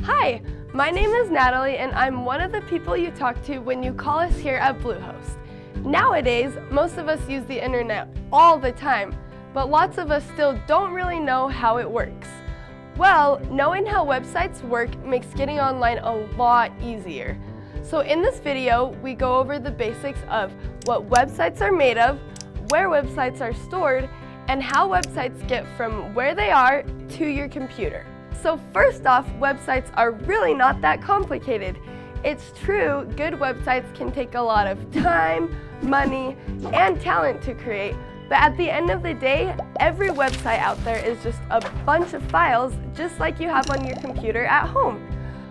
Hi, my name is Natalie and I'm one of the people you talk to when you call us here at Bluehost. Nowadays, most of us use the internet all the time, but lots of us still don't really know how it works. Well, knowing how websites work makes getting online a lot easier. So in this video, we go over the basics of what websites are made of, where websites are stored, and how websites get from where they are to your computer. So first off, websites are really not that complicated. It's true, good websites can take a lot of time, money, and talent to create, but at the end of the day, every website out there is just a bunch of files just like you have on your computer at home.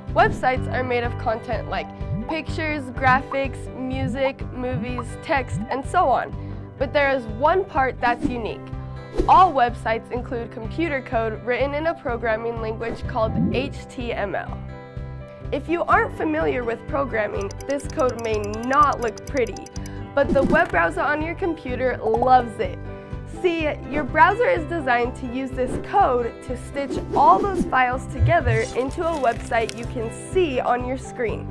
Websites are made of content like pictures, graphics, music, movies, text, and so on. But there is one part that's unique. All websites include computer code written in a programming language called HTML. If you aren't familiar with programming, this code may not look pretty, but the web browser on your computer loves it. See, your browser is designed to use this code to stitch all those files together into a website you can see on your screen.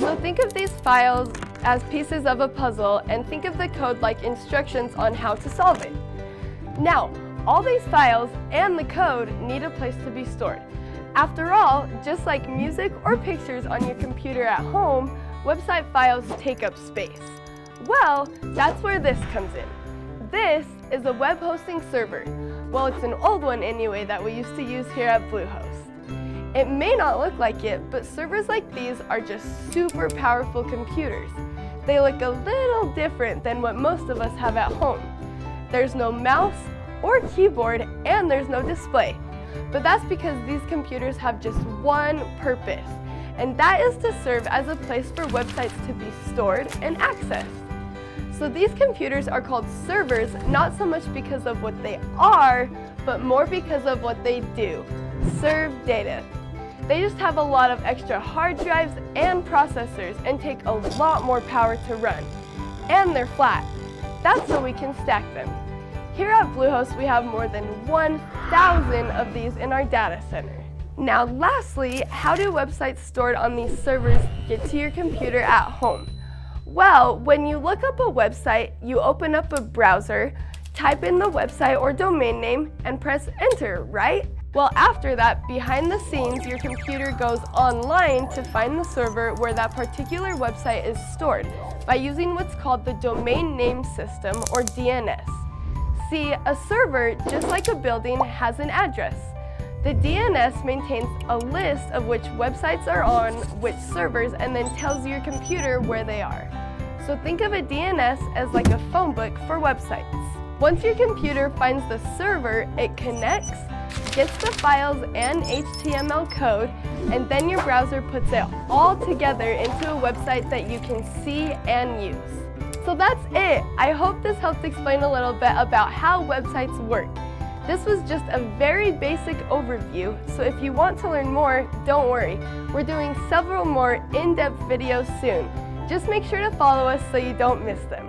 So think of these files as pieces of a puzzle and think of the code like instructions on how to solve it. Now, all these files and the code need a place to be stored. After all, just like music or pictures on your computer at home, website files take up space. Well, that's where this comes in. This is a web hosting server. Well, it's an old one anyway that we used to use here at Bluehost. It may not look like it, but servers like these are just super powerful computers. They look a little different than what most of us have at home. There's no mouse or keyboard, and there's no display. But that's because these computers have just one purpose, and that is to serve as a place for websites to be stored and accessed. So these computers are called servers not so much because of what they are, but more because of what they do: serve data. They just have a lot of extra hard drives and processors and take a lot more power to run. And they're flat. That's so we can stack them. Here at Bluehost, we have more than 1,000 of these in our data center. Now lastly, how do websites stored on these servers get to your computer at home? Well, when you look up a website, you open up a browser, type in the website or domain name, and press enter, right? Well, after that, behind the scenes, your computer goes online to find the server where that particular website is stored by using what's called the domain name system, or DNS. See, a server, just like a building, has an address. The DNS maintains a list of which websites are on which servers and then tells your computer where they are. So think of a DNS as like a phone book for websites. Once your computer finds the server, it connects, gets the files and HTML code, and then your browser puts it all together into a website that you can see and use. So that's it. I hope this helped explain a little bit about how websites work. This was just a very basic overview, so if you want to learn more, don't worry. We're doing several more in-depth videos soon. Just make sure to follow us so you don't miss them.